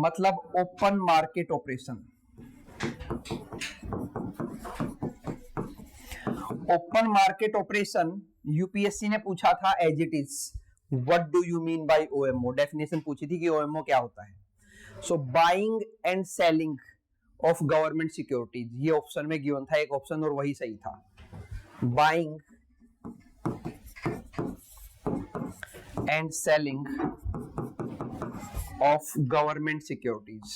मतलब open market operation. Open market operation UPSC ने पूछा था as it is, what do you mean by OMO, definition पूछी थी कि ओएमओ क्या होता है। So buying and selling of government securities, ये ऑप्शन में गिवन था एक ऑप्शन और वही सही था। Buying and selling of government securities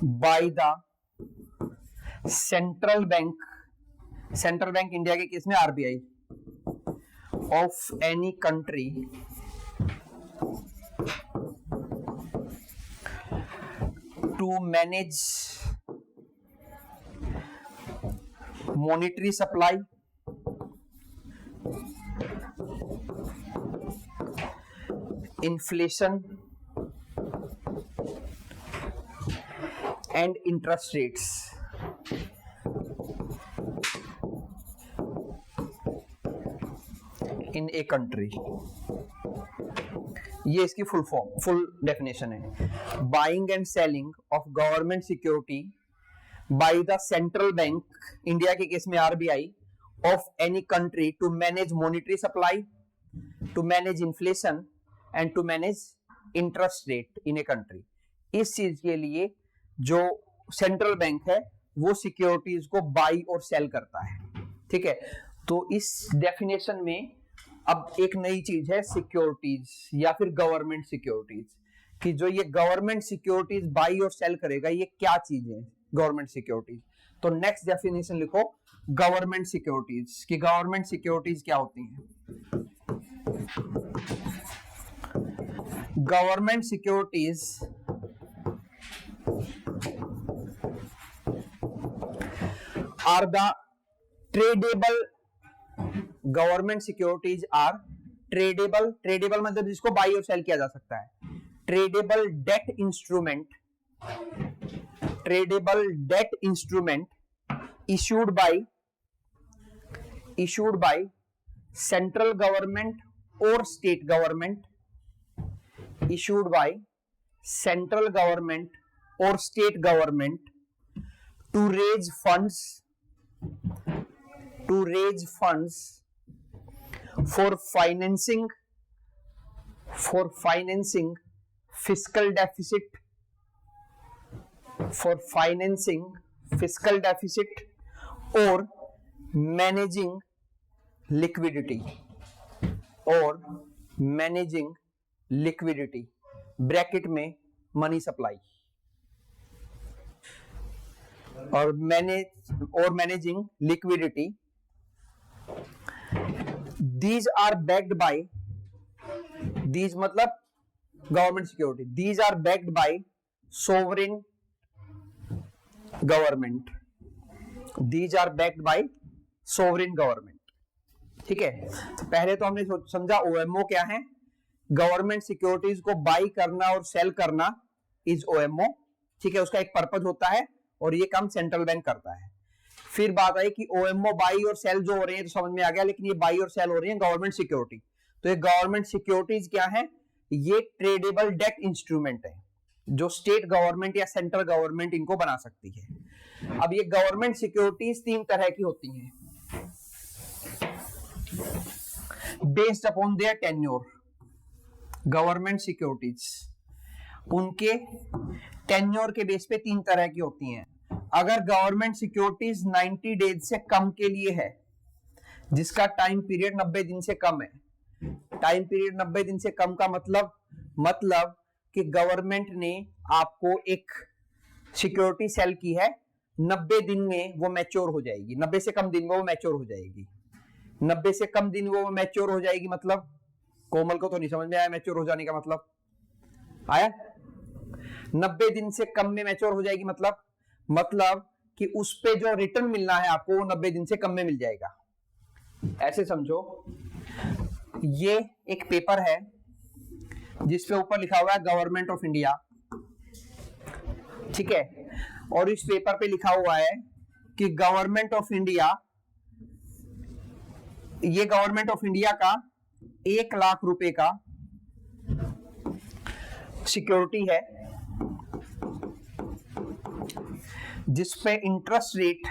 by the central bank, central bank India के केस में RBI, of any country to manage monetary supply, inflation and interest rates. In a country, ये इसकी फुल फॉर्म, फुल डेफिनेशन है। Buying and selling of government security by the central bank, India के case में RBI, of any country to manage monetary supply, to manage inflation and to manage interest rate in a country. इस चीज के लिए जो central bank है वो securities को बाई और सेल करता है, ठीक है। तो इस डेफिनेशन में अब एक नई चीज है सिक्योरिटीज या फिर गवर्नमेंट सिक्योरिटीज, कि जो ये गवर्नमेंट सिक्योरिटीज बाई और सेल करेगा ये क्या चीज है गवर्नमेंट सिक्योरिटीज। तो नेक्स्ट डेफिनेशन लिखो गवर्नमेंट सिक्योरिटीज, कि गवर्नमेंट सिक्योरिटीज क्या होती हैं। Government securities are the tradable, government securities are tradable, tradable मतलब जिसको बाई और सेल किया जा सकता है, tradable debt instrument, tradable debt instrument issued by central government or state government, issued by central government or state government to raise funds for financing fiscal deficit, for financing fiscal deficit or managing liquidity, bracket में money supply, और managing liquidity. These are backed by, these मतलब government security, these are backed by sovereign government, these are backed by sovereign government, ठीक है। तो पहले तो हमने समझा ओएमओ क्या है, गवर्नमेंट सिक्योरिटीज को बाई करना और सेल करना इज ओएमओ, ठीक है। उसका एक पर्पज होता है और ये काम सेंट्रल बैंक करता है। फिर बात आई कि ओएमओ बाई और सेल जो हो रहे हैं तो समझ में आ गया, लेकिन ये बाई और सेल हो रही है गवर्नमेंट सिक्योरिटी। तो ये गवर्नमेंट सिक्योरिटीज क्या है, ये ट्रेडेबल डेट इंस्ट्रूमेंट है जो स्टेट गवर्नमेंट या सेंट्रल गवर्नमेंट इनको बना सकती है। अब ये गवर्नमेंट सिक्योरिटीज तीन तरह की होती हैं, based upon their tenure. Government securities उनके टेन्योर के बेस पे तीन तरह की होती हैं। अगर गवर्नमेंट सिक्योरिटीज 90 डेज से कम के लिए है, जिसका टाइम पीरियड 90 दिन से कम है, टाइम पीरियड 90 दिन से कम का मतलब कि गवर्नमेंट ने आपको एक सिक्योरिटी सेल की है, 90 दिन में वो मैच्योर हो जाएगी, 90 से कम दिन में वो मैच्योर हो जाएगी, 90 से कम दिन में वो मैच्योर हो जाएगी। मतलब कोमल को तो नहीं समझ में आया मैच्योर हो जाने का मतलब, आया? 90 दिन से कम में मैच्योर हो जाएगी मतलब कि उस पे जो रिटर्न मिलना है आपको वो 90 दिन से कम में मिल जाएगा। ऐसे समझो, ये एक पेपर है जिसपे ऊपर लिखा हुआ है गवर्नमेंट ऑफ इंडिया, ठीक है, और इस पेपर पे लिखा हुआ है कि गवर्नमेंट ऑफ इंडिया, ये गवर्नमेंट ऑफ इंडिया का 1 लाख रुपए का सिक्योरिटी है जिसपे इंटरेस्ट रेट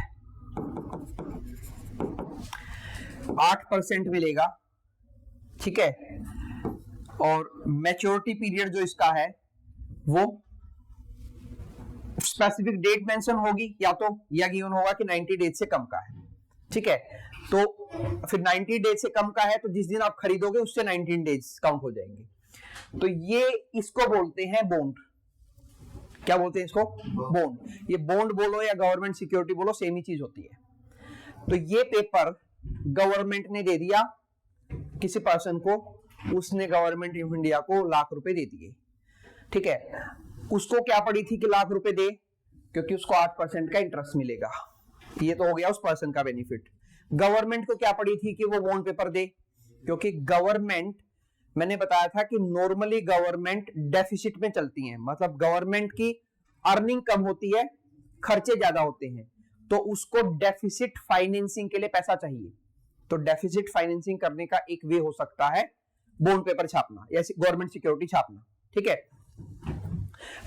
8% मिलेगा, ठीक है, और मैच्योरिटी पीरियड जो इसका है वो स्पेसिफिक डेट मेंशन होगी या तो या गिवन होगा कि 90 डेज से कम का है, ठीक है। तो फिर 90 डेज से कम का है तो जिस दिन आप खरीदोगे उससे 19 डेज काउंट हो जाएंगे। तो ये इसको बोलते हैं बॉन्ड। क्या बोलते हैं इसको? बॉन्ड। ये बॉन्ड बोलो या गवर्नमेंट सिक्योरिटी बोलो, सेम ही चीज होती है। तो ये पेपर गवर्नमेंट ने दे दिया किसी पर्सन को, उसने गवर्नमेंट ऑफ इंडिया को लाख रुपए दे दिए, ठीक है। उसको क्या पड़ी थी कि लाख रुपए दे, क्योंकि उसको 8% का इंटरेस्ट मिलेगा। ये तो हो गया उस पर्सन का बेनिफिट। गवर्नमेंट को क्या पड़ी थी कि वो बॉन्ड पेपर दे, क्योंकि गवर्नमेंट, मैंने बताया था कि नॉर्मली गवर्नमेंट डेफिसिट में चलती है, मतलब गवर्नमेंट की अर्निंग कम होती है, खर्चे ज्यादा होते हैं, तो उसको डेफिसिट फाइनेंसिंग के लिए पैसा चाहिए। तो डेफिसिट फाइनेंसिंग करने का एक वे हो सकता है बॉन्ड पेपर छापना या गवर्नमेंट सिक्योरिटी छापना, ठीक है।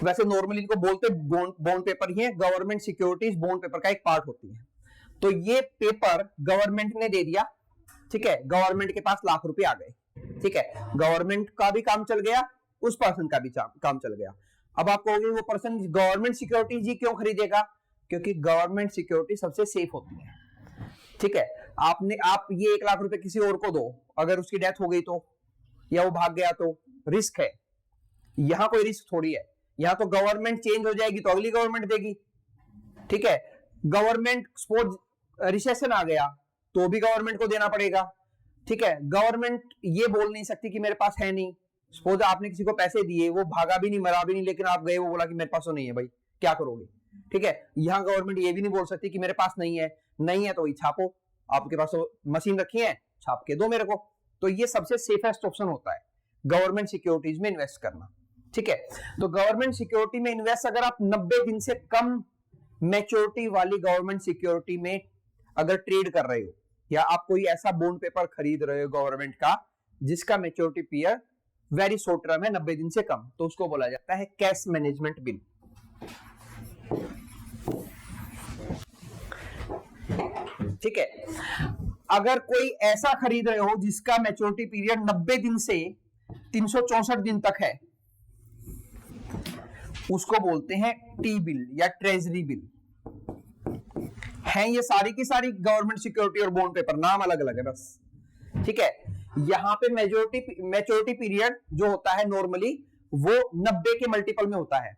वैसे नॉर्मली इनको बोलते बॉन्ड पेपर ही है, गवर्नमेंट सिक्योरिटीज बॉन्ड पेपर का एक पार्ट होती है। तो ये पेपर गवर्नमेंट ने दे दिया, ठीक है, गवर्नमेंट के पास लाख रुपए आ गए, ठीक है, गवर्नमेंट का भी काम चल गया, उस पर्सन का भी काम चल गया। अब आप कहोगे वो पर्सन गवर्नमेंट सिक्योरिटीज ही क्यों खरीदेगा? क्योंकि गवर्नमेंट सिक्योरिटी सबसे सेफ होती है, ठीक है। आप ये 1 लाख रुपए किसी और को दो, अगर उसकी डेथ हो गई तो, या वो भाग गया तो रिस्क है। यहां कोई रिस्क थोड़ी है, यहां तो गवर्नमेंट चेंज हो जाएगी तो अगली गवर्नमेंट देगी, ठीक है। गवर्नमेंट सपोज रिसेशन आ गया तो भी गवर्नमेंट को देना पड़ेगा, ठीक है। गवर्नमेंट ये बोल नहीं सकती कि मेरे पास है नहीं। सपोज आपने किसी को पैसे दिए, वो भागा भी नहीं, मरा भी नहीं, लेकिन आप गए, वो बोला कि मेरे पास तो नहीं है भाई, क्या करोगे, ठीक है। यहां गवर्नमेंट ये भी नहीं बोल सकती कि मेरे पास नहीं है, नहीं है तो वही छापो, आपके पास तो मशीन रखी है, छाप के दो मेरे को। तो ये सबसे सेफेस्ट ऑप्शन होता है गवर्नमेंट सिक्योरिटीज में इन्वेस्ट करना, ठीक है। तो गवर्नमेंट सिक्योरिटी में इन्वेस्ट अगर आप 90 दिन से कम मैच्योरिटी वाली गवर्नमेंट सिक्योरिटी में अगर ट्रेड कर रहे हो, या आप कोई ऐसा बॉन्ड पेपर खरीद रहे हो गवर्नमेंट का जिसका maturity period very short term है, 90 दिन से कम, तो उसको बोला जाता है कैश मैनेजमेंट बिल, ठीक है। अगर कोई ऐसा खरीद रहे हो जिसका मैच्योरिटी पीरियड 90 दिन से 364 दिन तक है, उसको बोलते हैं टी बिल या ट्रेजरी बिल। हैं ये सारी की सारी गवर्नमेंट सिक्योरिटी और बॉन्ड पेपर, नाम अलग अलग है बस, ठीक है। यहां पे मैच्योरिटी पीरियड जो होता है नॉर्मली वो 90 के मल्टीपल में होता है,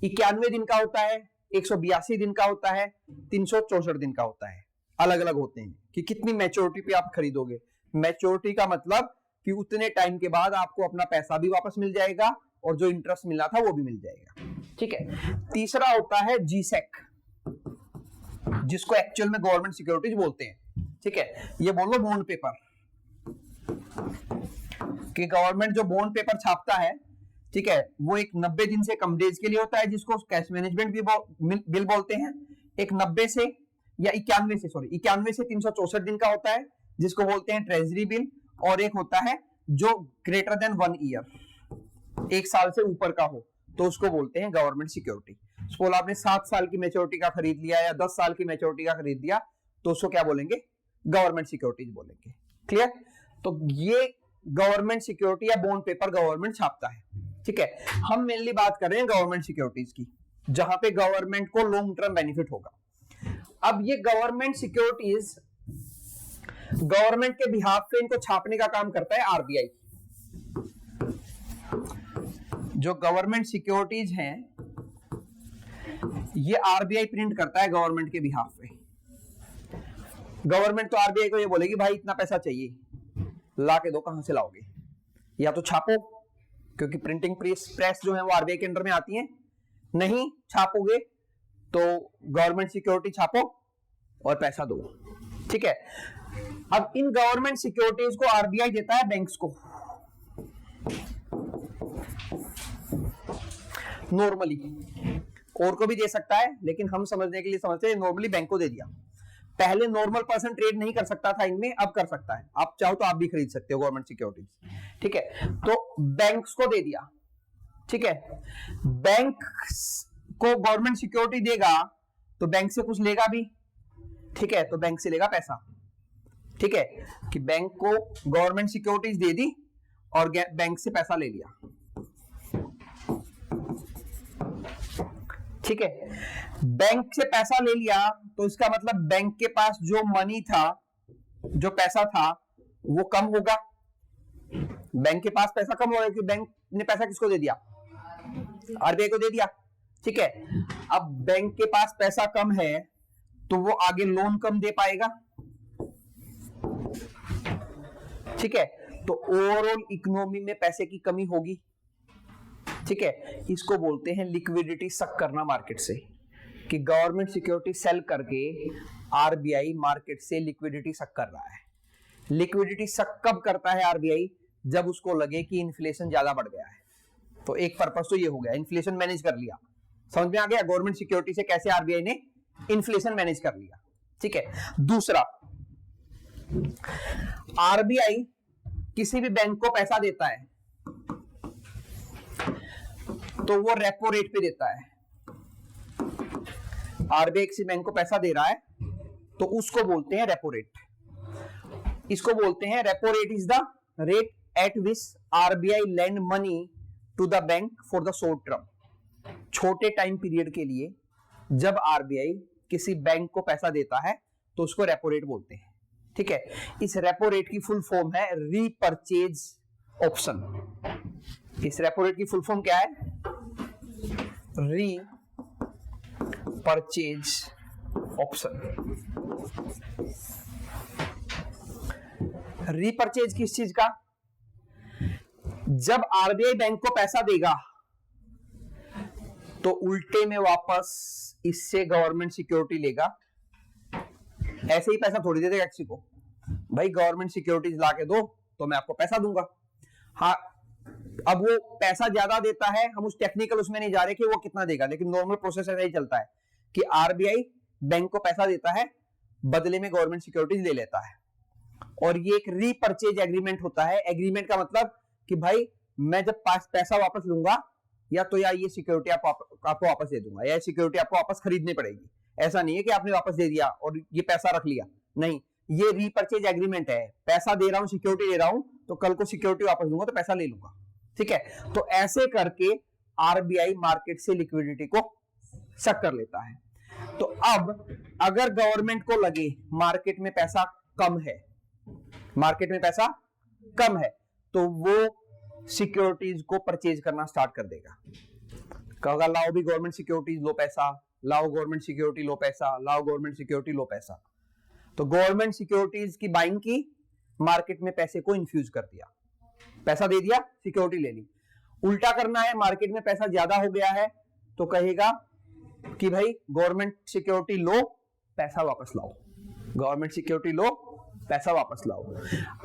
91 दिन का होता है, 182 दिन का होता है, 364 दिन का होता है, अलग अलग होते हैं कि कितनी मैच्योरिटी पे आप खरीदोगे। मैच्योरिटी का मतलब कि उतने टाइम के बाद आपको अपना पैसा भी वापस मिल जाएगा और जो इंटरेस्ट मिला था वो भी मिल जाएगा, ठीक है। तीसरा होता है जीसेक, जिसको एक्चुअल में गवर्नमेंट सिक्योरिटीज बोलते हैं, ठीक है। ये बोलो बॉन्ड पेपर, कि गवर्नमेंट जो बॉन्ड पेपर छापता है, ठीक है, वो एक 90 दिन से कम डेज के लिए होता है जिसको कैश मैनेजमेंट बिल बोलते हैं। एक 90 से या 91 से 364 दिन का होता है जिसको बोलते हैं ट्रेजरी बिल, और एक होता है जो ग्रेटर देन 1 ईयर, 1 साल से ऊपर का हो, तो उसको बोलते हैं गवर्नमेंट सिक्योरिटी। सपोज आपने 7 साल की मैच्योरिटी का खरीद लिया या 10 साल की मैच्योरिटी का खरीद लिया, तो उसको क्या बोलेंगे? गवर्नमेंट सिक्योरिटीज बोलेंगे, क्लियर। तो ये गवर्नमेंट सिक्योरिटी या बॉन्ड पेपर गवर्नमेंट छापता है, ठीक है। हम मेनली बात कर रहे हैं गवर्नमेंट सिक्योरिटीज की, जहां पे गवर्नमेंट को लॉन्ग टर्म बेनिफिट होगा। अब ये गवर्नमेंट सिक्योरिटीज गवर्नमेंट के बिहाफ पे इनको छापने का काम करता है आरबीआई। जो गवर्नमेंट सिक्योरिटीज हैं ये आरबीआई प्रिंट करता है गवर्नमेंट के बिहाफ पे। गवर्नमेंट तो आरबीआई को ये बोलेगी भाई इतना पैसा चाहिए, ला के दो, कहां से लाओगे, या तो छापो, क्योंकि प्रिंटिंग प्रेस जो है वो आरबीआई के अंडर में आती है, नहीं छापोगे तो गवर्नमेंट सिक्योरिटी छापो और पैसा दो, ठीक है। अब इन गवर्नमेंट सिक्योरिटीज को आरबीआई देता है बैंक्स को नॉर्मली, और को भी दे सकता है, लेकिन हम समझने के लिए समझते हैं नॉर्मली बैंक को दे दिया। पहले नॉर्मल पर्सन ट्रेड नहीं कर सकता था इनमें, अब कर सकता है। आप चाहो तो आप भी खरीद सकते हो गवर्नमेंट सिक्योरिटीज, ठीक है। तो बैंक्स को दे दिया, ठीक है, बैंक को गवर्नमेंट सिक्योरिटी देगा तो बैंक से कुछ लेगा भी, ठीक है, तो बैंक से लेगा पैसा, ठीक है, कि बैंक को गवर्नमेंट सिक्योरिटीज दे दी और बैंक से पैसा ले लिया, ठीक है, बैंक से पैसा ले लिया तो इसका मतलब बैंक के पास जो मनी था, जो पैसा था वो कम होगा, बैंक के पास पैसा कम होगा क्योंकि बैंक ने पैसा किसको दे दिया, आरबीआई को दे दिया, ठीक है। अब बैंक के पास पैसा कम है तो वो आगे लोन कम दे पाएगा, ठीक है, तो ओवरऑल इकोनॉमी में पैसे की कमी होगी, ठीक है। इसको बोलते हैं लिक्विडिटी सक करना मार्केट से, कि गवर्नमेंट सिक्योरिटी सेल करके आरबीआई मार्केट से लिक्विडिटी सक कर रहा है। लिक्विडिटी सक कब करता है आरबीआई, जब उसको लगे कि इन्फ्लेशन ज्यादा बढ़ गया है, तो एक पर्पस तो ये हो गया, इन्फ्लेशन मैनेज कर लिया, समझ में आ गया गवर्नमेंट सिक्योरिटी से कैसे आरबीआई ने इन्फ्लेशन मैनेज कर लिया, ठीक है। दूसरा, आरबीआई किसी भी बैंक को पैसा देता है तो वो रेपो रेट पे देता है। आरबीआई किसी बैंक को पैसा दे रहा है तो उसको बोलते हैं रेपो रेट, इसको बोलते हैं repo rate is the rate at which RBI lend money to the bank for the short term. छोटे टाइम पीरियड के लिए जब आरबीआई किसी बैंक को पैसा देता है तो उसको रेपो रेट बोलते हैं, ठीक है। इस रेपो रेट की फुल फॉर्म है रीपर्चेज ऑप्शन। इस रेपो रेट की फुल फॉर्म क्या है, री परचेज ऑप्शन। रीपर्चेज किस चीज का, जब आरबीआई बैंक को पैसा देगा तो उल्टे में वापस इससे गवर्नमेंट सिक्योरिटी लेगा। ऐसे ही पैसा थोड़ी दे देगा किसी को, भाई गवर्नमेंट सिक्योरिटीज ला के दो तो मैं आपको पैसा दूंगा। हाँ, अब वो पैसा ज्यादा देता है, हम उस टेक्निकल उसमें नहीं जा रहे कि वो कितना देगा, लेकिन नॉर्मल प्रोसेस ऐसा ही चलता है कि आरबीआई बैंक को पैसा देता है, बदले में गवर्नमेंट सिक्योरिटीज ले लेता है, और ये एक रीपर्चेज एग्रीमेंट होता है। एग्रीमेंट का मतलब कि भाई मैं जब पैसा वापस लूंगा या तो या ये सिक्योरिटी आपको वापस दे दूंगा, या सिक्योरिटी आपको वापस खरीदनी पड़ेगी। ऐसा नहीं है कि आपने वापस दे दिया और ये पैसा रख लिया, नहीं, ये रीपर्चेज एग्रीमेंट है। पैसा दे रहा हूं, सिक्योरिटी दे रहा हूं, तो कल को सिक्योरिटी वापस दूंगा तो पैसा ले लूंगा, ठीक है। तो ऐसे करके आरबीआई मार्केट से लिक्विडिटी को सक कर लेता है। तो अब अगर गवर्नमेंट को लगे मार्केट में पैसा कम है, मार्केट में पैसा कम है, तो वो सिक्योरिटीज को परचेज करना स्टार्ट कर देगा। कहोगा लाओ भी गवर्नमेंट सिक्योरिटीज लो पैसा, लाओ गवर्नमेंट सिक्योरिटी लो पैसा, लाओ गवर्नमेंट सिक्योरिटी लो पैसा। तो गवर्नमेंट सिक्योरिटीज की बाइंग की, मार्केट में पैसे को इन्फ्यूज कर दिया, पैसा दे दिया, सिक्योरिटी ले ली। उल्टा करना है, मार्केट में पैसा ज्यादा हो गया है तो कहेगा कि भाई गवर्नमेंट सिक्योरिटी लो, पैसा वापस लाओ, गवर्नमेंट सिक्योरिटी लो, पैसा वापस लाओ।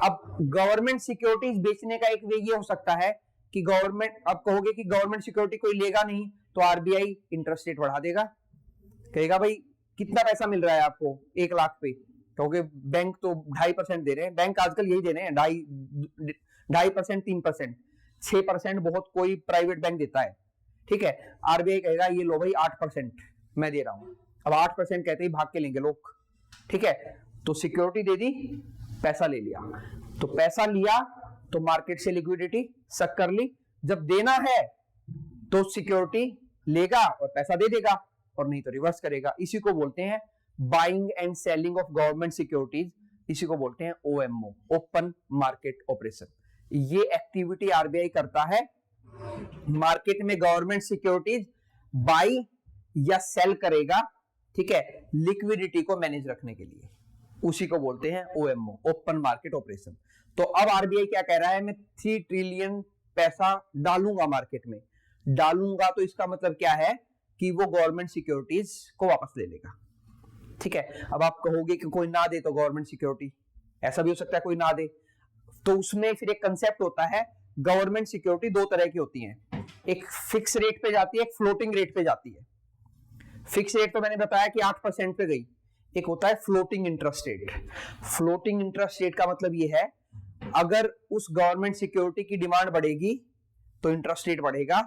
अब गवर्नमेंट सिक्योरिटीज बेचने का एक वे ये हो सकता है कि गवर्नमेंट, अब कहोगे कि गवर्नमेंट सिक्योरिटी कोई लेगा नहीं तो आरबीआई इंटरेस्ट रेट बढ़ा देगा, कहेगा भाई कितना पैसा मिल रहा है आपको 1 लाख पे, कहोगे बैंक तो 2.5% दे रहे हैं, बैंक आजकल यही दे रहे हैं, 2.5%, 3%, 6% बहुत कोई प्राइवेट बैंक देता है, ठीक है। आरबीआई कहेगा ये लो भाई 8% मैं दे रहा हूं। अब 8% कहते ही भाग के लेंगे लोग, ठीक है। तो सिक्योरिटी दे दी, पैसा ले लिया, तो पैसा लिया तो मार्केट से लिक्विडिटी सक कर ली। जब देना है तो सिक्योरिटी लेगा और पैसा दे देगा, और नहीं तो रिवर्स करेगा। इसी को बोलते हैं buying and selling of government securities, इसी को बोलते हैं ओएमओ, ओपन मार्केट ऑपरेशन। ये एक्टिविटी आरबीआई करता है मार्केट में गवर्नमेंट सिक्योरिटीज बाई या सेल करेगा, ठीक है, लिक्विडिटी को मैनेज रखने के लिए, उसी को बोलते हैं ओएमओ, ओपन मार्केट ऑपरेशन। तो अब आरबीआई क्या कह रहा है, मैं 3 ट्रिलियन पैसा डालूंगा मार्केट में, डालूंगा तो इसका मतलब क्या है कि वो गवर्नमेंट सिक्योरिटीज को वापस ले लेगा, ठीक है। अब आप कहोगे कि कोई ना दे तो गवर्नमेंट सिक्योरिटी, ऐसा भी हो सकता है कोई ना दे, तो उसमें फिर एक कंसेप्ट होता है, गवर्नमेंट सिक्योरिटी 2 तरह की होती हैं, एक फिक्स रेट पे जाती है, एक फ्लोटिंग रेट पे जाती है। फिक्स रेट तो मैंने बताया कि 8% पे गई, एक होता है floating interest rate. Floating interest rate का मतलब ये है, अगर उस गवर्नमेंट सिक्योरिटी की डिमांड बढ़ेगी तो इंटरेस्ट रेट बढ़ेगा,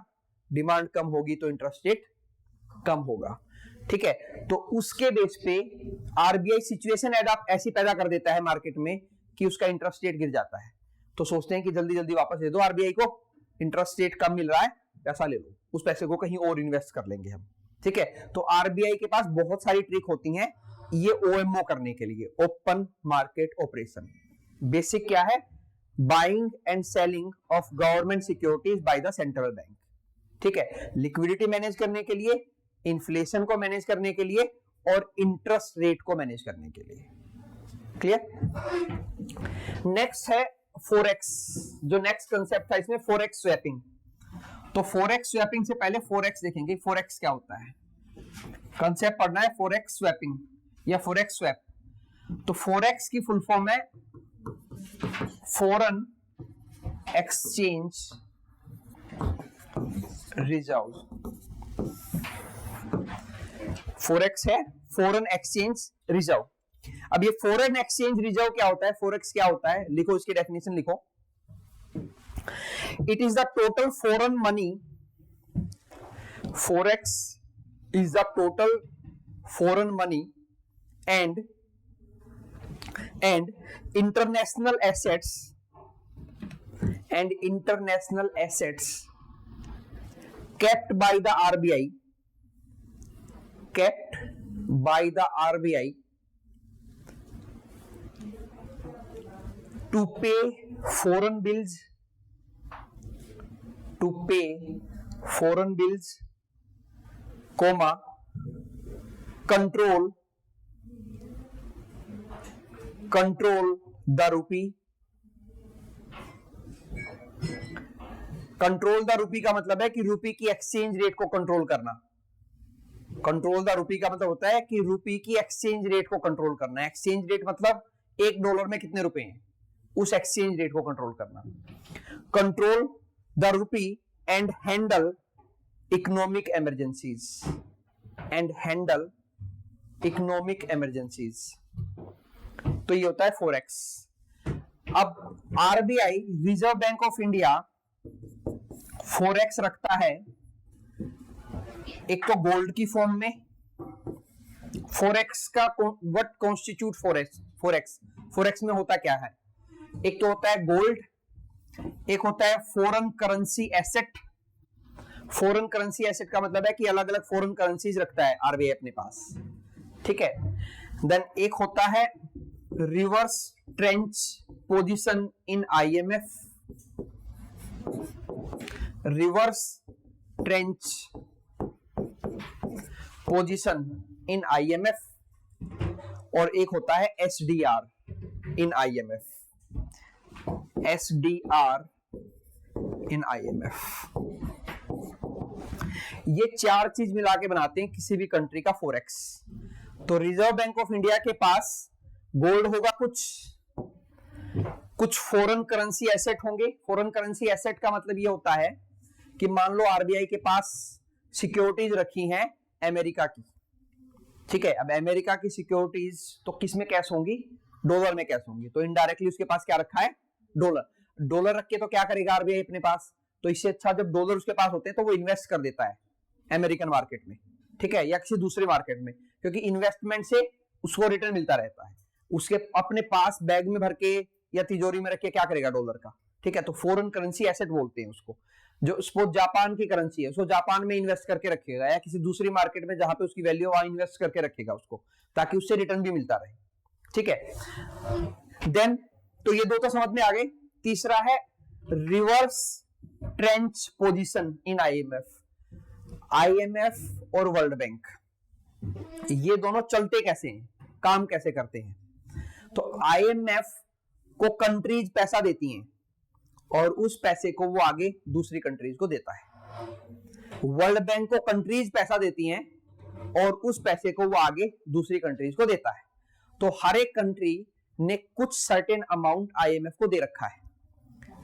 डिमांड कम होगी तो इंटरेस्ट रेट कम होगा, ठीक है। तो उसके बेस पे आरबीआई सिचुएशन ऐसी पैदा कर देता है मार्केट में कि उसका इंटरेस्ट रेट गिर जाता है, तो सोचते हैं कि जल्दी जल्दी वापस दे दो आरबीआई को, इंटरेस्ट रेट कम मिल रहा है, पैसा ले लो, उस पैसे को कहीं और इन्वेस्ट कर लेंगे हम, ठीक है। तो आरबीआई के पास बहुत सारी ट्रिक होती हैं ये ओएमओ करने के लिए, ओपन मार्केट ऑपरेशन। बेसिक क्या है, buying and selling of government securities by the central bank, ठीक है, लिक्विडिटी मैनेज करने के लिए, इन्फ्लेशन को मैनेज करने के लिए और इंटरेस्ट रेट को मैनेज करने के लिए। क्लियर। नेक्स्ट है फोरेक्स, जो नेक्स्ट कंसेप्ट था इसमें फोरेक्स स्वैपिंग। तो फोरेक्स स्वैपिंग से पहले फोरेक्स देखेंगे, फोरेक्स क्या होता है, कंसेप्ट पढ़ना है फोरेक्स स्वैपिंग या फोरेक्स स्वैप। तो फोरेक्स की फुल फॉर्म है फॉरेन एक्सचेंज रिजर्व। फोरेक्स है फॉरेन एक्सचेंज रिजर्व। अब ये फॉरेन एक्सचेंज रिजर्व क्या होता है, फोरेक्स क्या होता है, लिखो इसकी डेफिनेशन लिखो। It is the total foreign money, forex is the total foreign money and international assets kept by the RBI to pay foreign bills, comma, control the rupee। Control the rupee का मतलब है कि रूपी की exchange rate को control करना। Control the rupee का मतलब होता है कि रूपी की एक्सचेंज रेट को कंट्रोल करना। एक्सचेंज रेट मतलब $1 में कितने रुपए हैं, उस एक्सचेंज रेट को कंट्रोल करना। Control the rupee and handle economic emergencies. तो ये होता है फोरेक्स। अब RBI reserve bank of India forex रखता है एक तो गोल्ड की फॉर्म में। फोरेक्स का व्हाट कॉन्स्टिट्यूट फोरेक्स में होता क्या है, एक तो होता है गोल्ड, एक होता है foreign currency asset. Foreign currency asset का मतलब है कि अलग अलग फॉरेन करेंसीज रखता है आरबीआई अपने पास, ठीक है। देन एक होता है reverse trench position in IMF, reverse trench position in IMF, और एक होता है एसडीआर इन आईएमएफ, एसडीआर इन आईएमएफ। ये चार चीज मिला के बनाते हैं किसी भी कंट्री का फोरेक्स। तो रिजर्व बैंक ऑफ इंडिया के पास गोल्ड होगा, कुछ फॉरेन करेंसी एसेट होंगे। फॉरेन करेंसी एसेट का मतलब ये होता है कि मान लो आरबीआई के पास सिक्योरिटीज रखी हैं अमेरिका की, ठीक है। अब अमेरिका की सिक्योरिटीज तो किस में कैश होंगी, डॉलर में कैश होंगी, तो इनडायरेक्टली उसके पास क्या रखा है, डॉलर रख के तो क्या करेगा आरबीआई अपने पास, तो इससे अच्छा जब डॉलर उसके पास होते हैं तो वो इन्वेस्ट कर देता है अमेरिकन मार्केट में, ठीक है, या किसी दूसरे मार्केट में, क्योंकि इन्वेस्टमेंट से उसको रिटर्न मिलता रहता है। उसके अपने पास बैग में भर के या तिजोरी में रख के क्या करेगा डॉलर का, ठीक है। तो फॉरेन करेंसी एसेट बोलते हैं उसको। जो सपोज जापान की करेंसी है, उसको जापान में इन्वेस्ट करके रखेगा या किसी दूसरी मार्केट में जहां पे उसकी वैल्यू वहां इन्वेस्ट करके रखेगा उसको, ताकि उससे रिटर्न भी मिलता रहे, ठीक है। देन तो ये दो तो समझ में आ गए। तीसरा है reverse trench position in IMF और वर्ल्ड बैंक। ये दोनों चलते कैसे हैं, काम कैसे करते हैं। तो आईएमएफ को कंट्रीज पैसा देती हैं और उस पैसे को वो आगे दूसरी कंट्रीज को देता है। वर्ल्ड बैंक को कंट्रीज पैसा देती हैं और उस पैसे को वो आगे दूसरी कंट्रीज को देता है। तो हर एक कंट्री ने कुछ सर्टेन अमाउंट आईएमएफ को दे रखा है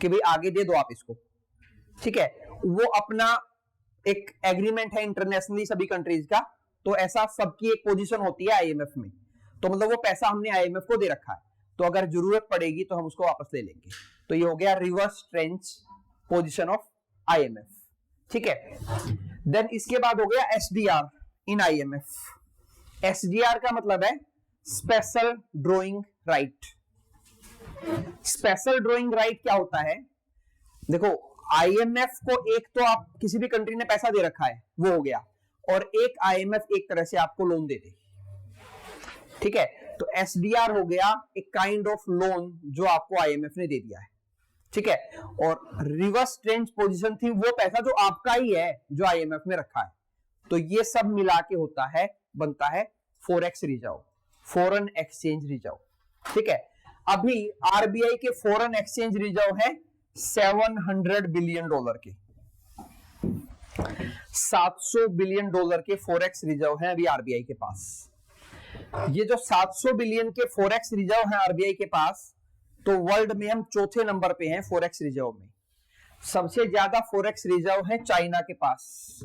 कि भाई आगे दे दो आप इसको, ठीक है। वो अपना एक एग्रीमेंट है इंटरनेशनली सभी कंट्रीज का, तो ऐसा सबकी एक पोजीशन होती है आईएमएफ में। तो मतलब वो पैसा हमने आईएमएफ को दे रखा है, तो अगर जरूरत पड़ेगी तो हम उसको वापस ले लेंगे। तो ये हो गया reverse trench position of IMF, ठीक है। देन इसके बाद हो गया एसडीआर इन आईएमएफ। एसडीआर का मतलब है special drawing right. Special drawing right क्या होता है? देखो, आईएमएफ को एक तो आप किसी भी कंट्री ने पैसा दे रखा है, वो हो गया, और एक आईएमएफ एक तरह से आपको लोन दे दे, ठीक है। तो एसडीआर हो गया एक काइंड ऑफ लोन जो आपको आईएमएफ ने दे दिया है, ठीक है। और रिवर्स ट्रेंड पोजीशन थी वो पैसा जो आपका ही है, जो आईएमएफ में रखा है। तो ये सब मिला के होता है, बनता है forex reserve, foreign exchange reserve, ठीक है। अभी आरबीआई के फॉरेन एक्सचेंज रिजर्व है $700 बिलियन के, $700 बिलियन के फॉरेक्स रिजर्व है अभी आरबीआई के पास। ये जो 700 बिलियन के फॉरेक्स रिजर्व है आरबीआई के पास, तो वर्ल्ड में हम चौथे नंबर पे हैं फॉरेक्स रिजर्व में। सबसे ज्यादा फॉरेक्स रिजर्व है चाइना के पास,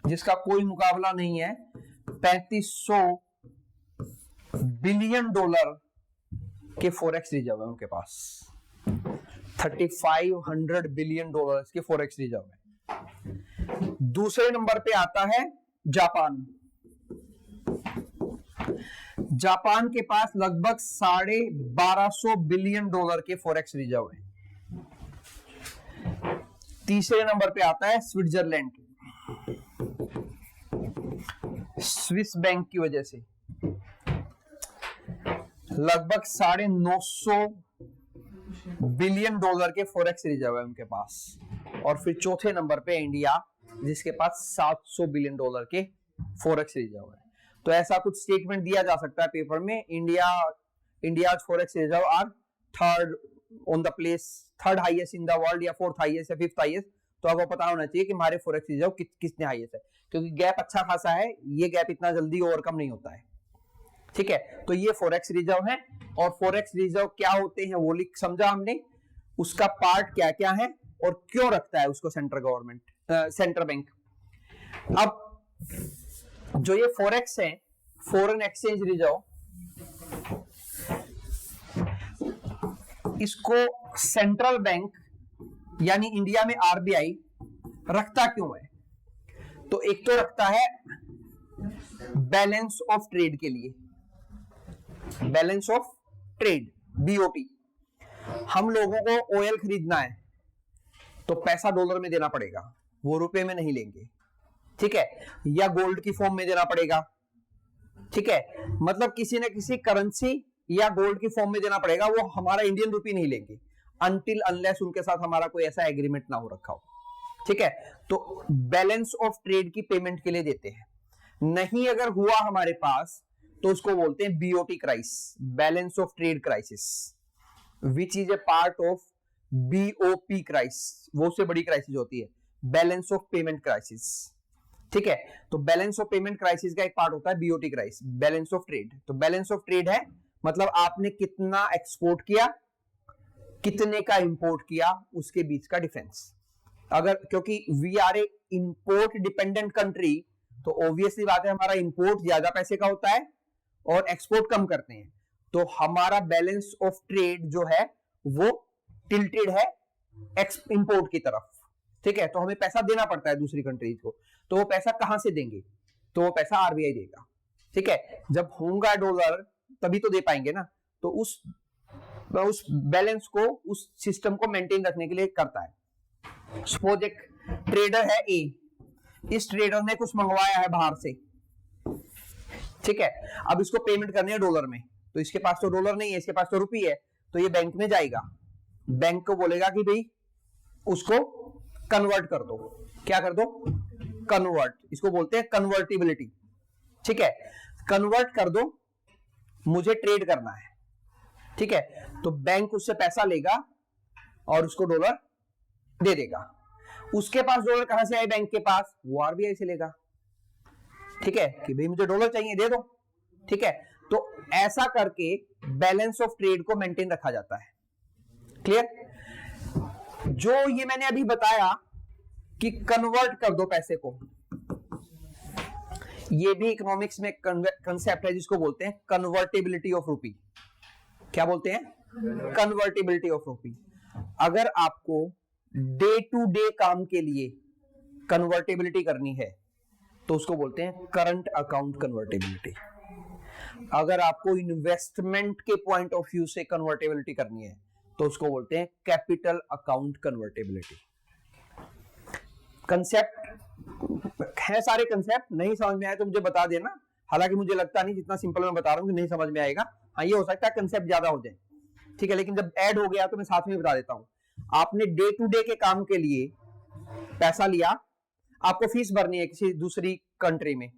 जिसका कोई मुकाबला नहीं है। $3500 बिलियन के फॉरेक्स रिजर्व है उनके पास। 3500 बिलियन डॉलर्स के फॉरेक्स रिजर्व है। दूसरे नंबर पे आता है जापान। जापान के पास लगभग $1250 बिलियन के फॉरेक्स रिजर्व है। तीसरे नंबर पे आता है स्विट्जरलैंड, स्विस बैंक की वजह से लगभग $950 बिलियन के फॉरेक्स रिजर्व है उनके पास। और फिर चौथे नंबर पे इंडिया, जिसके पास $700 बिलियन के फॉरेक्स रिजर्व है। तो ऐसा कुछ स्टेटमेंट दिया जा सकता है पेपर में, India forex reserve are third on the place, third highest in the world, या फोर्थ हाईएस्ट या फिफ्थ हाईएस्ट। तो आपको पता होना चाहिए कि हमारे फॉरेक्स रिजर्व कितने हाईएस्ट है, क्योंकि गैप अच्छा खासा है, ये गैप इतना जल्दी ओवरकम नहीं होता है, ठीक है। तो ये फॉरेक्स रिजर्व है। और फॉरेक्स रिजर्व क्या होते हैं वो समझा हमने, उसका पार्ट क्या क्या है और क्यों रखता है उसको सेंट्रल बैंक। अब जो ये फॉरेक्स है, फॉरेन एक्सचेंज रिजर्व, इसको सेंट्रल बैंक यानी इंडिया में आरबीआई रखता क्यों है? तो एक तो रखता है बैलेंस ऑफ ट्रेड के लिए, बैलेंस ऑफ ट्रेड, बीओटी। हम लोगों को ऑयल खरीदना है तो पैसा डॉलर में देना पड़ेगा, वो रुपए में नहीं लेंगे, ठीक है, या गोल्ड की फॉर्म में देना पड़ेगा, ठीक है। मतलब किसी न किसी करेंसी या गोल्ड की फॉर्म में देना पड़ेगा, वो हमारा इंडियन रुपी नहीं लेंगे अनटिल अनलेस उनके साथ हमारा कोई ऐसा एग्रीमेंट ना हो रखा हो, ठीक है। तो बैलेंस ऑफ ट्रेड की पेमेंट के लिए देते हैं। नहीं अगर हुआ हमारे पास तो उसको बोलते हैं BOT crisis, balance of trade crisis, which is a part of BOP crisis, वो उससे बड़ी क्राइसिस होती है, बैलेंस ऑफ पेमेंट क्राइसिस, ठीक है। तो बैलेंस ऑफ पेमेंट क्राइसिस का एक पार्ट होता है BOT crisis, balance of trade. तो बैलेंस ऑफ ट्रेड है मतलब आपने कितना एक्सपोर्ट किया, कितने का इंपोर्ट किया, उसके बीच का डिफरेंस। अगर, क्योंकि we are a import dependent country, तो ऑब्वियसली बात है हमारा इंपोर्ट ज्यादा पैसे का होता है और एक्सपोर्ट कम करते हैं, तो हमारा बैलेंस ऑफ ट्रेड जो है वो टिल्टेड है इंपोर्ट की तरफ, ठीक है। तो हमें पैसा देना पड़ता है दूसरी कंट्रीज को, तो वो पैसा कहां से देंगे? तो वो पैसा आरबीआई देगा, ठीक है। जब होगा डॉलर तभी तो दे पाएंगे ना, तो उस बैलेंस को, उस सिस्टम को मेंटेन रखने के लिए करता है। सपोज एक ट्रेडर है ए, इस ट्रेडर ने कुछ मंगवाया है बाहर से, ठीक है। अब इसको पेमेंट करनी है डॉलर में, तो इसके पास तो डॉलर नहीं है, इसके पास तो रुपी है, तो ये बैंक में जाएगा, बैंक को बोलेगा कि भाई उसको कन्वर्ट कर दो। क्या कर दो? कन्वर्ट, इसको बोलते हैं कन्वर्टिबिलिटी, ठीक है। कन्वर्ट कर दो, मुझे ट्रेड करना है, ठीक है। तो बैंक उससे पैसा लेगा और उसको डॉलर दे देगा। उसके पास डॉलर कहां से आए बैंक के पास? वो आरबीआई से लेगा, ठीक है, कि भाई मुझे डॉलर चाहिए, दे दो, ठीक है। तो ऐसा करके बैलेंस ऑफ ट्रेड को मेंटेन रखा जाता है। क्लियर? जो ये मैंने अभी बताया कि कन्वर्ट कर दो पैसे को, ये भी इकोनॉमिक्स में कंसेप्ट है जिसको बोलते हैं कन्वर्टेबिलिटी ऑफ रूपी। क्या बोलते हैं? कन्वर्टेबिलिटी ऑफ रूपी। अगर आपको डे टू डे काम के लिए कन्वर्टेबिलिटी करनी है तो उसको बोलते हैं करंट अकाउंट कन्वर्टेबिलिटी। अगर आपको इन्वेस्टमेंट के पॉइंट ऑफ व्यू से कन्वर्टेबिलिटी करनी है तो उसको बोलते हैं कैपिटल अकाउंट कन्वर्टेबिलिटी। कंसेप्ट है, सारे कंसेप्ट नहीं समझ में आए तो मुझे बता देना, हालांकि मुझे लगता नहीं जितना सिंपल मैं बता रहा हूं कि नहीं समझ में आएगा। हाँ, ये हो सकता है कंसेप्ट ज्यादा हो जाए, ठीक है, लेकिन जब ऐड हो गया तो मैं साथ में बता देता हूं। आपने डे टू डे के काम के लिए पैसा लिया, आपको फीस भरनी है किसी दूसरी कंट्री में,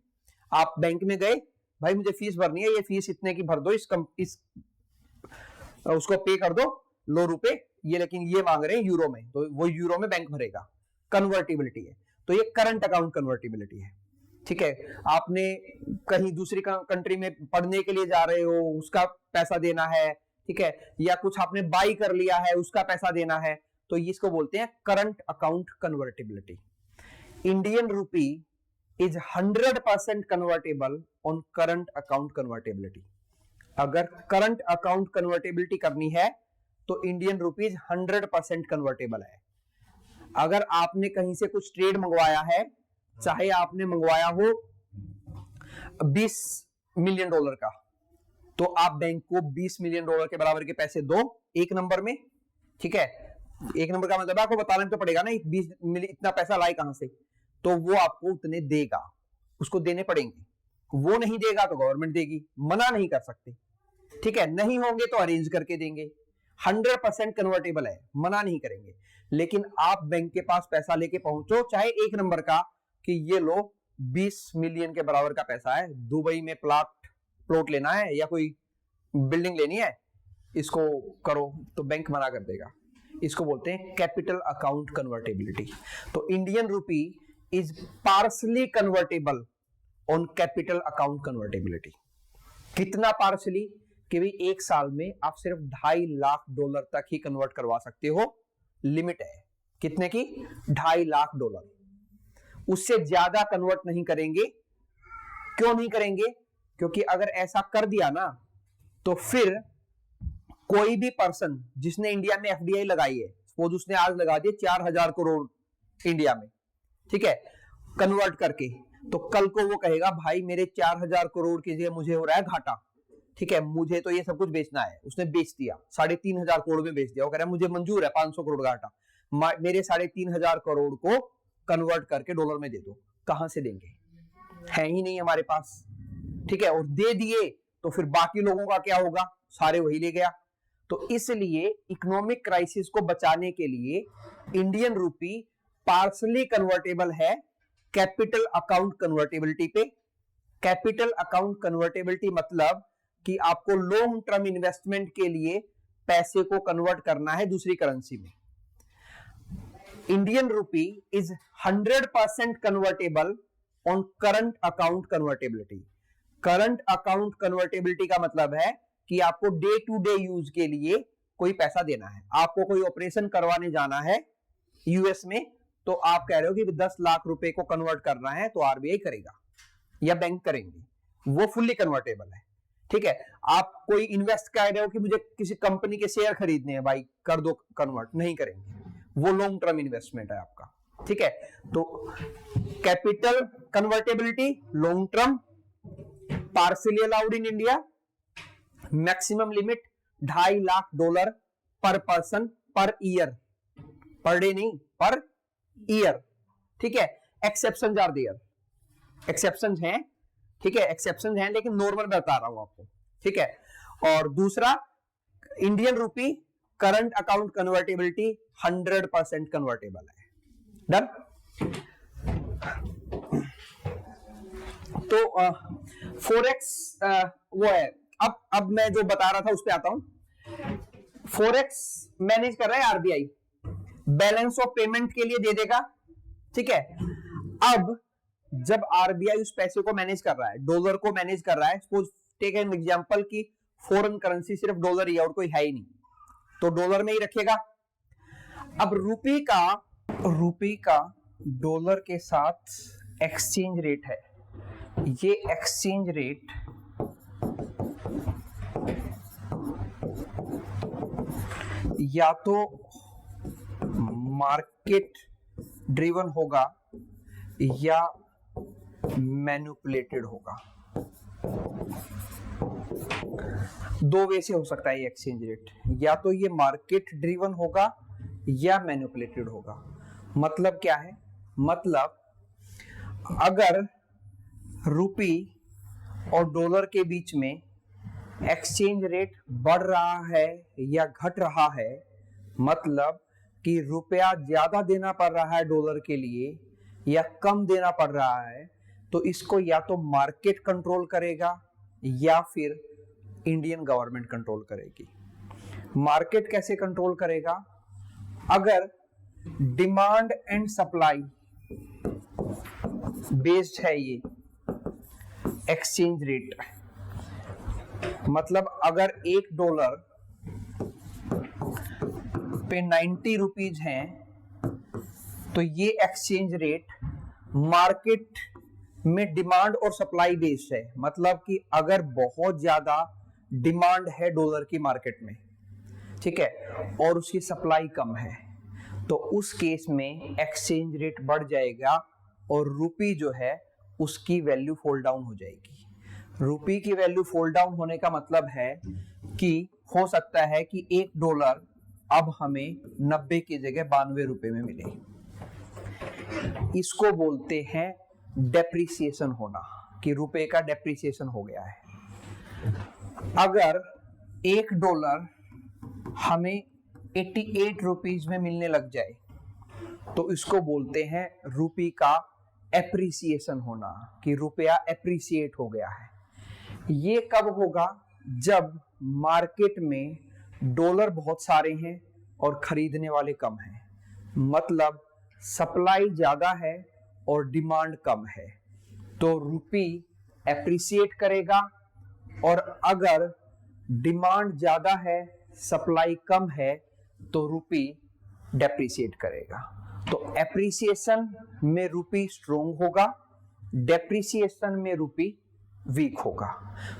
आप बैंक में गए, भाई मुझे फीस भरनी है, ये फीस इतने की भर दो, उसको पे कर दो, लो रुपए ये, लेकिन ये मांग रहे हैं यूरो में, तो वो यूरो में बैंक भरेगा, कन्वर्टिबिलिटी है। तो ये करंट अकाउंट कन्वर्टिबिलिटी है, ठीक है। आपने कहीं दूसरी कंट्री में पढ़ने के लिए जा रहे हो, उसका पैसा देना है, ठीक है, या कुछ आपने बाई कर लिया है उसका पैसा देना है, तो इसको बोलते हैं current account convertibility. Indian rupee is 100% convertible on current account convertibility. अगर करंट अकाउंट कन्वर्टेबिलिटी करनी है तो इंडियन रुपीज 100% कन्वर्टेबल है। अगर आपने कहीं से कुछ ट्रेड मंगवाया है, चाहे आपने मंगवाया हो $20 मिलियन का, तो आप बैंक को $20 मिलियन के बराबर के पैसे दो एक नंबर में, ठीक है। एक नंबर का मतलब आपको बताना तो पड़ेगा ना, 20 मिलियन इतना पैसा लाए कहां से, तो वो आपको उतने देगा, उसको देने पड़ेंगे। वो नहीं देगा तो गवर्नमेंट देगी, मना नहीं कर सकते, ठीक है। नहीं होंगे तो अरेंज करके देंगे। 100% कन्वर्टेबल है, मना नहीं करेंगे। लेकिन आप बैंक के पास पैसा लेके पहुंचो, चाहे एक नंबर का, कि ये लो 20 मिलियन के बराबर का पैसा है, दुबई में प्लॉट लेना है या कोई बिल्डिंग लेनी है, इसको करो, तो बैंक मना कर देगा। इसको बोलते हैं कैपिटल अकाउंट कन्वर्टेबिलिटी। तो Indian rupee is partially convertible on capital account convertibility. कितना पार्सली? कि भाई एक साल में आप सिर्फ $2.5 लाख तक ही कन्वर्ट करवा सकते हो, लिमिट है। कितने की? $2.5 लाख। उससे ज्यादा कन्वर्ट नहीं करेंगे। क्यों नहीं करेंगे? क्योंकि अगर ऐसा कर दिया ना तो फिर कोई भी पर्सन जिसने इंडिया में एफडीआई लगाई है, सपोज उसने आज लगा दिए 4,000 करोड़ इंडिया में, ठीक है, कन्वर्ट करके, तो कल को वो कहेगा भाई मेरे 4,000 करोड़ की जगह मुझे हो रहा है घाटा, ठीक है, मुझे तो ये सब कुछ बेचना है। उसने बेच दिया, 3,500 करोड़ में बेच दिया, वो कह रहा है मुझे मंजूर है 500 करोड़ घाटा, मेरे 3,500 करोड़ को कन्वर्ट करके डॉलर में दे दो। कहां से देंगे? है ही नहीं हमारे पास, ठीक है। और दे दिए तो फिर बाकी लोगों का क्या होगा? सारे वही ले गया। तो इसलिए इकोनॉमिक क्राइसिस को बचाने के लिए इंडियन रूपी पार्सली कन्वर्टेबल है कैपिटल अकाउंट कन्वर्टेबिलिटी पे। कैपिटल अकाउंट कन्वर्टेबिलिटी मतलब कि आपको लॉन्ग टर्म इन्वेस्टमेंट के लिए पैसे को कन्वर्ट करना है दूसरी करेंसी में। Indian rupee is 100% convertible on current account convertibility. Current account convertibility का मतलब है कि आपको डे टू डे यूज के लिए कोई पैसा देना है। आपको कोई ऑपरेशन करवाने जाना है यूएस में, तो आप कह रहे हो कि 10 लाख रुपए को कन्वर्ट करना है, तो आरबीआई करेगा या बैंक करेंगे, वो फुल्ली कन्वर्टेबल है, ठीक है। आप कोई इन्वेस्ट कर रहे हो कि मुझे किसी कंपनी के शेयर खरीदने हैं, भाई कर दो कन्वर्ट, नहीं करेंगे, वो लॉन्ग टर्म इन्वेस्टमेंट है आपका, ठीक है। तो capital convertibility long term, partially allowed in India, maximum limit $2.5 lakh per person per year, per day नहीं, पर ईयर, ठीक है। एक्सेप्शन आर देयर, एक्सेप्शन हैं, ठीक है, एक्सेप्शन हैं, लेकिन नॉर्मल बता रहा हूं आपको, ठीक है। और दूसरा, Indian rupee current account convertibility 100% convertible है। डन। तो फॉरेक्स वो है। अब मैं जो बता रहा था उस पे आता हूं। फॉरेक्स मैनेज कर रहा है आरबीआई, बैलेंस ऑफ पेमेंट के लिए दे देगा, ठीक है। अब जब आरबीआई उस पैसे को मैनेज कर रहा है, डॉलर को मैनेज कर रहा है, सपोज टेक एन एग्जांपल की फॉरेन करेंसी सिर्फ डॉलर ही है और कोई है ही नहीं, तो डॉलर में ही रखेगा। अब रुपी का डॉलर के साथ एक्सचेंज रेट है, ये एक्सचेंज रेट या तो मार्केट ड्रिवन होगा या मैनिपुलेटेड होगा। दो वे से हो सकता है ये एक्सचेंज रेट, या तो ये मार्केट ड्रिवन होगा या मैनिपुलेटेड होगा। मतलब क्या है? मतलब अगर रुपी और डॉलर के बीच में एक्सचेंज रेट बढ़ रहा है या घट रहा है, मतलब कि रुपया ज्यादा देना पड़ रहा है डॉलर के लिए या कम देना पड़ रहा है, तो इसको या तो मार्केट कंट्रोल करेगा या फिर इंडियन गवर्नमेंट कंट्रोल करेगी। मार्केट कैसे कंट्रोल करेगा? अगर डिमांड एंड सप्लाई बेस्ड है ये एक्सचेंज रेट, मतलब अगर $1 पे 90 रुपीज हैं, तो ये एक्सचेंज रेट मार्केट में डिमांड और सप्लाई बेस्ड है। मतलब कि अगर बहुत ज्यादा डिमांड है डॉलर की मार्केट में, ठीक है, और उसकी सप्लाई कम है, तो उस केस में एक्सचेंज रेट बढ़ जाएगा और रुपी जो है उसकी वैल्यू फॉल डाउन हो जाएगी। रुपी की वैल्यू फॉल डाउन होने का मतलब है कि हो सकता है कि $1 अब हमें 90 की जगह 92 रुपए में मिले। इसको बोलते हैं डेप्रिसिएशन होना, कि रुपए का डेप्रिसिएशन हो गया है। अगर $1 हमें 88 रुपीज में मिलने लग जाए, तो इसको बोलते हैं रुपी का एप्रिसिएशन होना, कि रुपया एप्रिसिएट हो गया है। ये कब होगा? जब मार्केट में डॉलर बहुत सारे हैं और खरीदने वाले कम हैं, मतलब सप्लाई ज्यादा है और डिमांड कम है, तो रुपी एप्रिसिएट करेगा। और अगर डिमांड ज्यादा है, सप्लाई कम है, तो रुपी डेप्रिसिएट करेगा। तो एप्रिसिएशन में रुपी स्ट्रोंग होगा, डेप्रिसिएशन में रुपी वीक होगा।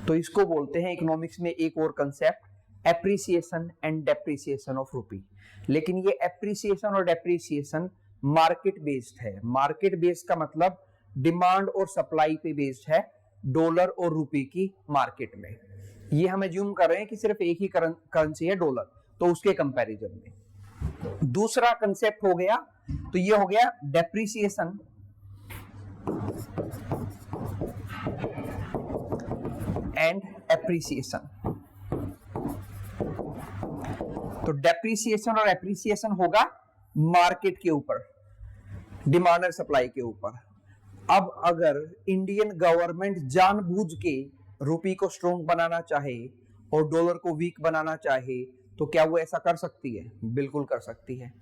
तो इसको बोलते हैं इकोनॉमिक्स में एक और concept, appreciation and depreciation of rupee. लेकिन ये एप्रिसिएशन और डेप्रिसिएशन मार्केट बेस्ड है। मार्केट बेस्ड का मतलब डिमांड और सप्लाई पे बेस्ड है डॉलर और रुपी की मार्केट में। ये हम एज्यूम कर रहे हैं कि सिर्फ एक ही करेंसी है डॉलर, तो उसके कंपैरिजन में। दूसरा कंसेप्ट हो गया, तो ये हो गया डेप्रिसिएशन एंड एप्रिसिएशन। तो डेप्रिसिएशन और एप्रिसिएशन होगा मार्केट के ऊपर, डिमांड और सप्लाई के ऊपर। अब अगर इंडियन गवर्नमेंट जानबूझ के रुपी को स्ट्रॉन्ग बनाना चाहे और डॉलर को वीक बनाना चाहे, तो क्या वो ऐसा कर सकती है? बिल्कुल कर सकती है।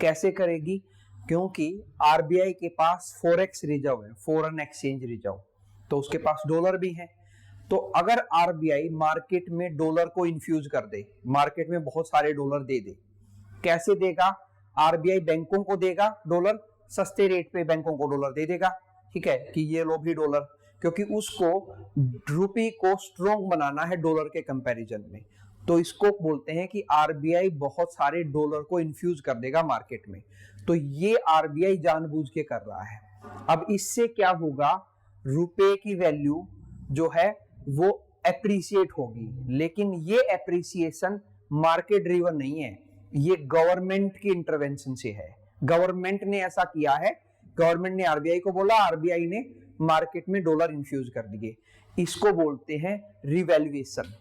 कैसे करेगी? क्योंकि आरबीआई के पास फॉरेक्स रिजर्व है, फॉरेन एक्सचेंज रिजर्व, तो उसके पास डॉलर भी है। तो अगर आरबीआई मार्केट में डॉलर को इन्फ्यूज कर दे, मार्केट में बहुत सारे डॉलर दे दे, कैसे देगा? आरबीआई बैंकों को देगा डॉलर, सस्ते रेट पे बैंकों को डॉलर दे देगा, ठीक है, कि ये लो भी डॉलर, क्योंकि उसको रुपी को स्ट्रॉन्ग बनाना है डॉलर के कंपैरिजन में। तो इसको बोलते हैं कि आरबीआई बहुत सारे डॉलर को इन्फ्यूज कर देगा मार्केट में। तो ये आरबीआई जानबूझ के कर रहा है। अब इससे क्या होगा? रुपए की वैल्यू जो है वो एप्रिसिएट होगी, लेकिन ये एप्रिसिएशन मार्केट ड्रिवन नहीं है, ये गवर्नमेंट की इंटरवेंशन से है। गवर्नमेंट ने ऐसा किया है, गवर्नमेंट ने आरबीआई को बोला, आरबीआई ने मार्केट में डॉलर इन्फ्यूज कर दिए। इसको बोलते हैं रिवैल्यूएशन,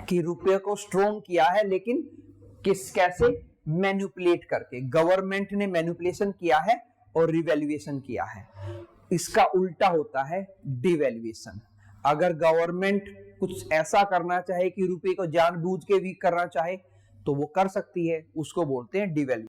कि रुपये को स्ट्रॉन्ग किया है, लेकिन कैसे? मैनिपुलेट करके। गवर्नमेंट ने मैनिपुलेशन किया है और रिवैल्यूएशन किया है। इसका उल्टा होता है डिवैल्यूएशन। अगर गवर्नमेंट कुछ ऐसा करना चाहे कि रुपये को जानबूझ के वीक करना चाहे, तो वो कर सकती है, उसको बोलते हैं डिवैल्यूएशन।